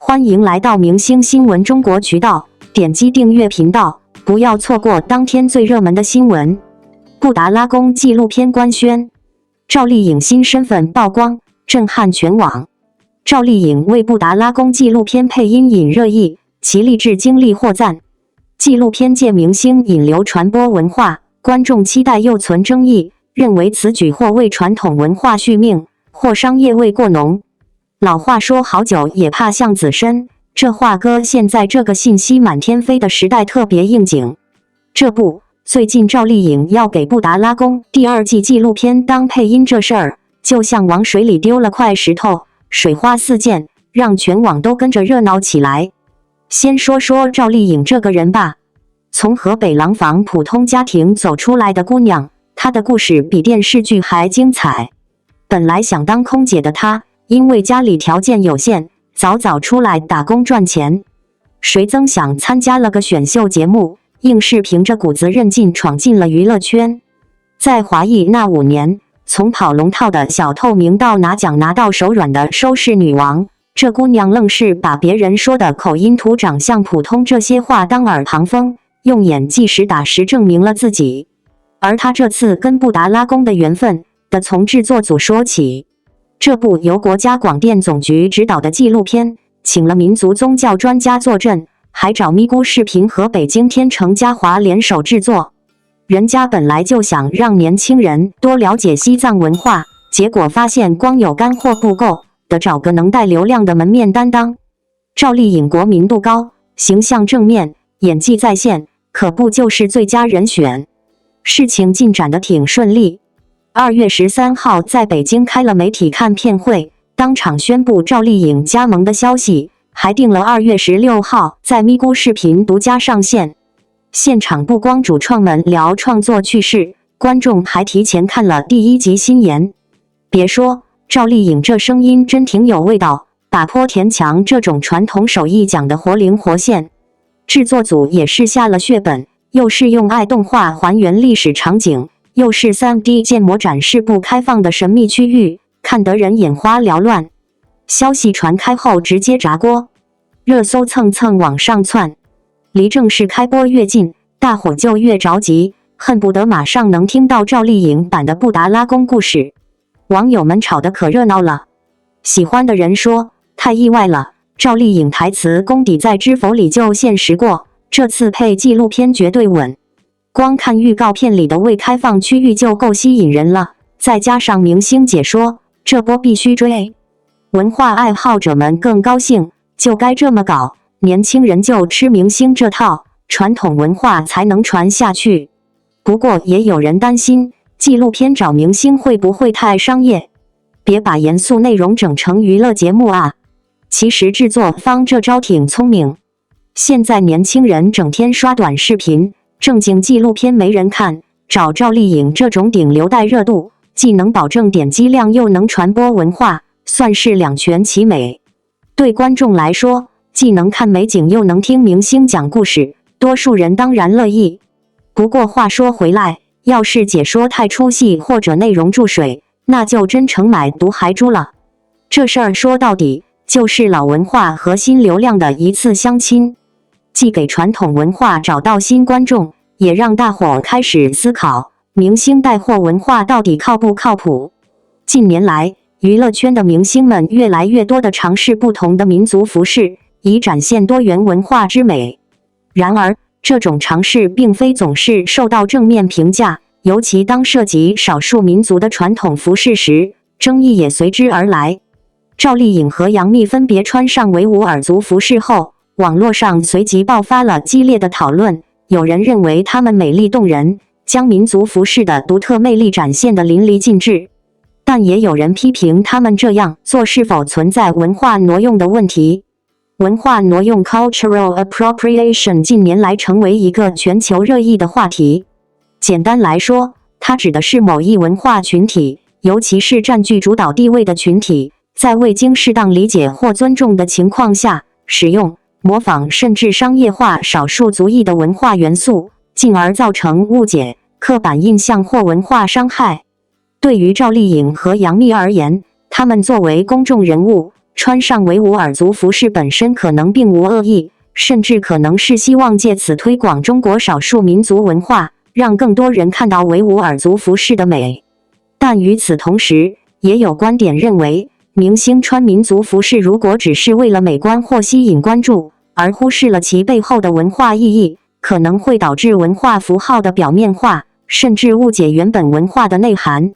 欢迎来到明星新闻中国渠道，点击订阅频道，不要错过当天最热门的新闻。布达拉宫纪录片官宣，赵丽颖新身份曝光，震撼全网。赵丽颖为布达拉宫纪录片配音引热议，其励志经历获赞。纪录片借明星引流传播文化，观众期待又存争议，认为此举或为传统文化续命，或商业味过浓。老话说好酒也怕巷子深，这话搁现在这个信息满天飞的时代特别应景。最近赵丽颖要给布达拉宫第2季纪录片当配音这事儿，就像往水里丢了块石头，水花四溅，让全网都跟着热闹起来。先说说赵丽颖这个人吧，从河北廊坊普通家庭走出来的姑娘，她的故事比电视剧还精彩。本来想当空姐的她，因为家里条件有限，早早出来打工赚钱。谁曾想参加了个选秀节目，硬是凭着骨子韧劲闯进了娱乐圈。在华艺那5年，从跑龙套的小透明到拿奖拿到手软的收视女王，这姑娘愣是把别人说的口音土长相普通这些话当耳旁风，用演技实打实证明了自己。而她这次跟布达拉宫的缘分，得从制作组说起。这部由国家广电总局指导的纪录片，请了民族宗教专家坐镇，还找咪咕视频和北京天成嘉华联手制作。人家本来就想让年轻人多了解西藏文化，结果发现光有干货不够，得找个能带流量的门面担当。赵丽颖国民度高，形象正面，演技在线，可不就是最佳人选。事情进展得挺顺利。2月13号在北京开了媒体看片会，当场宣布赵丽颖加盟的消息，还定了2月16号在咪咕视频独家上线。现场不光主创们聊创作趣事，观众还提前看了第1集新言。别说，赵丽颖这声音真挺有味道，把坡田墙这种传统手艺讲得活灵活现。制作组也是下了血本，又是用爱动画还原历史场景，又是 3D 建模展示不开放的神秘区域，看得人眼花缭乱。消息传开后直接炸锅，热搜蹭蹭往上窜。离正式开播越近，大伙就越着急，恨不得马上能听到赵丽颖版的布达拉宫故事。网友们吵得可热闹了。喜欢的人说，太意外了，赵丽颖台词功底在《知否》里就现实过，这次配纪录片绝对稳。光看预告片里的未开放区域就够吸引人了，再加上明星解说，这波必须追。文化爱好者们更高兴，就该这么搞，年轻人就吃明星这套，传统文化才能传下去。不过也有人担心，纪录片找明星会不会太商业？别把严肃内容整成娱乐节目啊！其实制作方这招挺聪明。现在年轻人整天刷短视频，正经纪录片没人看，找赵丽颖这种顶流带热度，既能保证点击量又能传播文化，算是两全其美。对观众来说，既能看美景又能听明星讲故事，多数人当然乐意。不过话说回来，要是解说太出戏或者内容注水，那就真成买椟还珠了。这事儿说到底，就是老文化和新流量的一次相亲。既给传统文化找到新观众，也让大伙开始思考，明星带货文化到底靠不靠谱？近年来，娱乐圈的明星们越来越多地尝试不同的民族服饰，以展现多元文化之美。然而，这种尝试并非总是受到正面评价，尤其当涉及少数民族的传统服饰时，争议也随之而来。赵丽颖和杨幂分别穿上维吾尔族服饰后，网络上随即爆发了激烈的讨论。有人认为她们美丽动人，将民族服饰的独特魅力展现得淋漓尽致，但也有人批评她们这样做是否存在文化挪用的问题。文化挪用 （cultural appropriation） 近年来成为一个全球热议的话题。简单来说，它指的是某一文化群体，尤其是占据主导地位的群体，在未经适当理解或尊重的情况下，使用、模仿甚至商业化少数族裔的文化元素，进而造成误解、刻板印象或文化伤害。对于赵丽颖和杨幂而言，他们作为公众人物，穿上维吾尔族服饰本身可能并无恶意，甚至可能是希望借此推广中国少数民族文化，让更多人看到维吾尔族服饰的美。但与此同时，也有观点认为，明星穿民族服饰如果只是为了美观或吸引关注，而忽视了其背后的文化意义，可能会导致文化符号的表面化，甚至误解原本文化的内涵。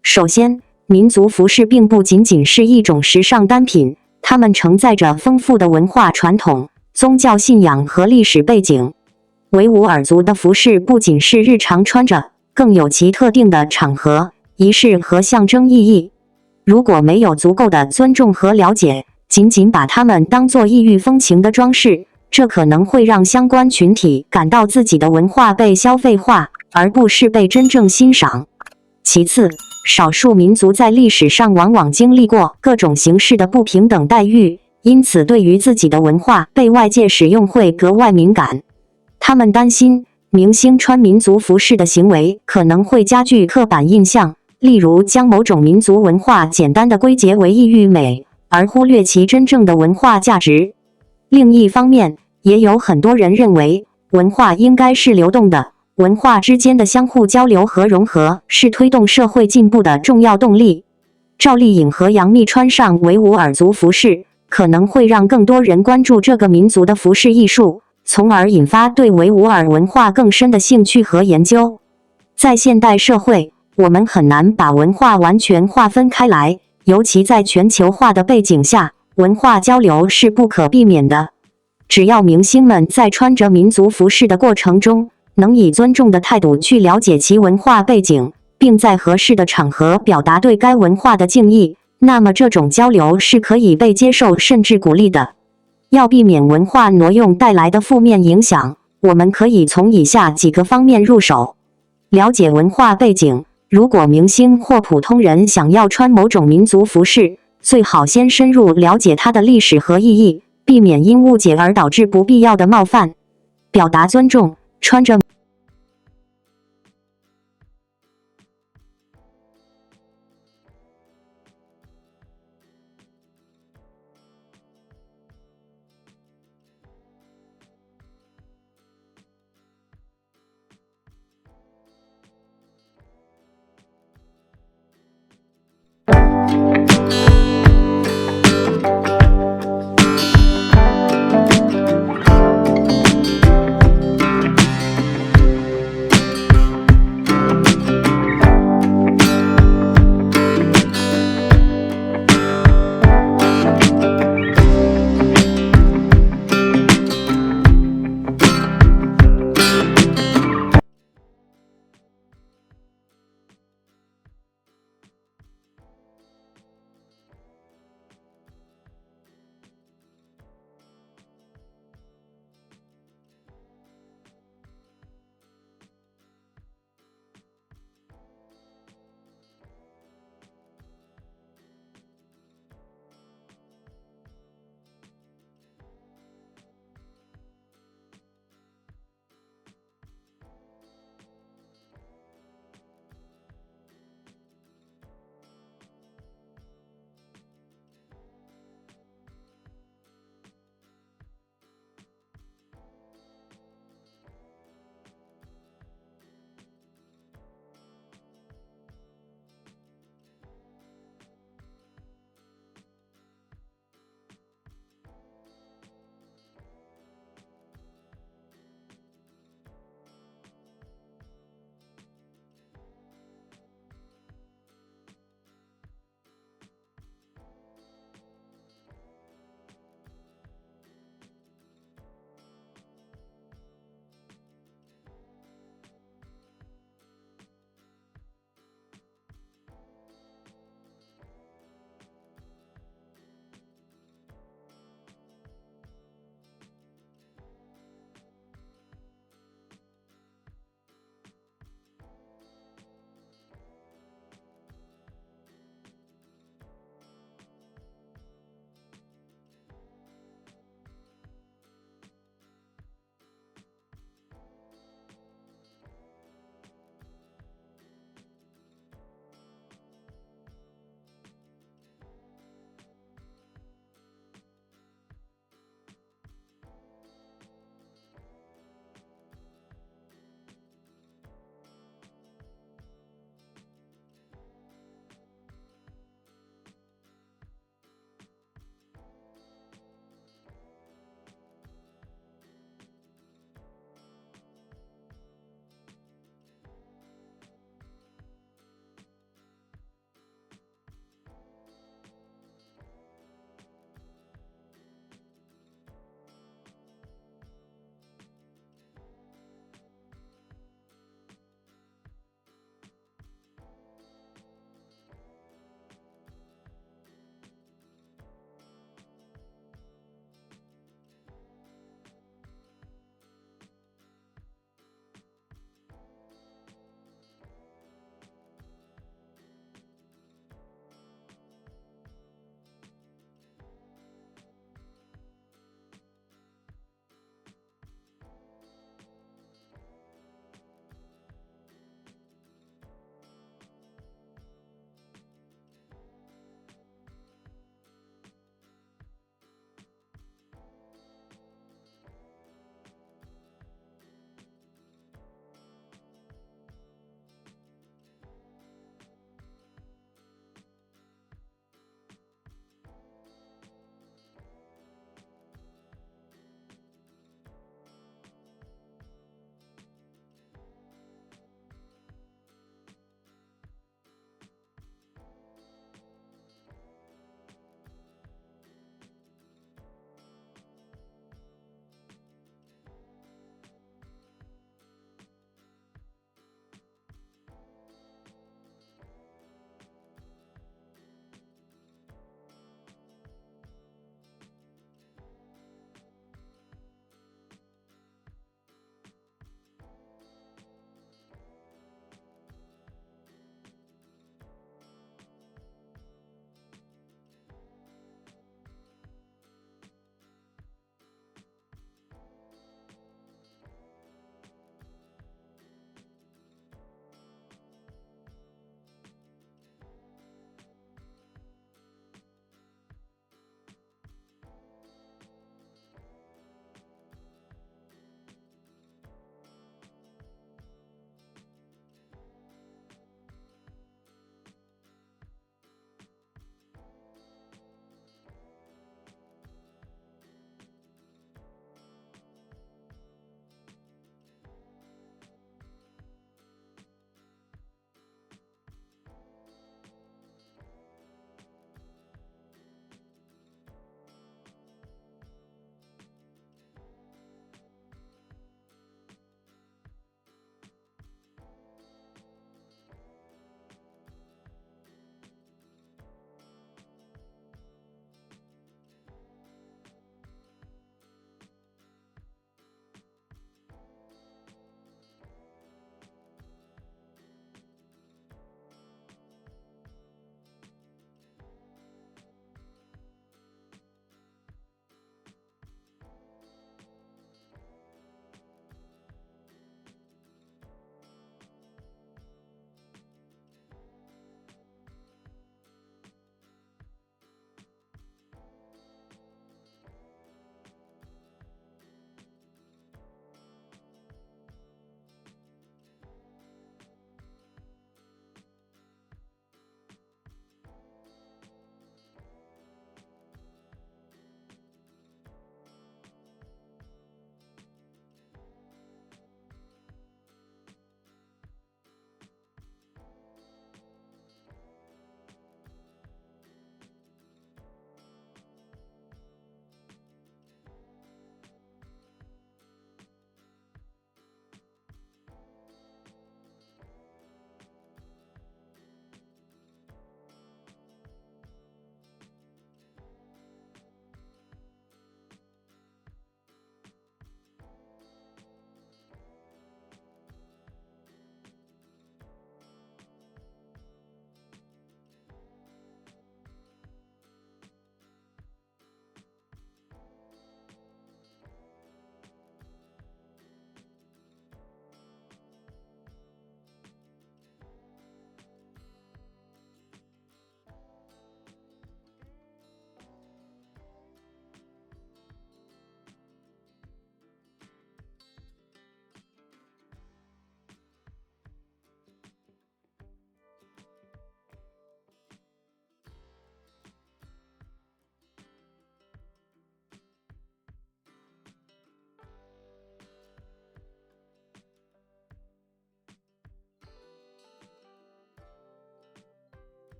首先，民族服饰并不仅仅是一种时尚单品，它们承载着丰富的文化传统、宗教信仰和历史背景。维吾尔族的服饰不仅是日常穿着，更有其特定的场合、仪式和象征意义。如果没有足够的尊重和了解，仅仅把它们当作异域风情的装饰，这可能会让相关群体感到自己的文化被消费化，而不是被真正欣赏。其次，少数民族在历史上往往经历过各种形式的不平等待遇，因此对于自己的文化被外界使用会格外敏感。他们担心明星穿民族服饰的行为可能会加剧刻板印象，例如将某种民族文化简单的归结为异域美，而忽略其真正的文化价值。另一方面，也有很多人认为，文化应该是流动的，文化之间的相互交流和融合是推动社会进步的重要动力。赵丽颖和杨幂穿上维吾尔族服饰，可能会让更多人关注这个民族的服饰艺术，从而引发对维吾尔文化更深的兴趣和研究。在现代社会，我们很难把文化完全划分开来，尤其在全球化的背景下，文化交流是不可避免的。只要明星们在穿着民族服饰的过程中，能以尊重的态度去了解其文化背景，并在合适的场合表达对该文化的敬意，那么这种交流是可以被接受甚至鼓励的。要避免文化挪用带来的负面影响，我们可以从以下几个方面入手。了解文化背景，如果明星或普通人想要穿某种民族服饰，最好先深入了解它的历史和意义，避免因误解而导致不必要的冒犯。表达尊重，穿着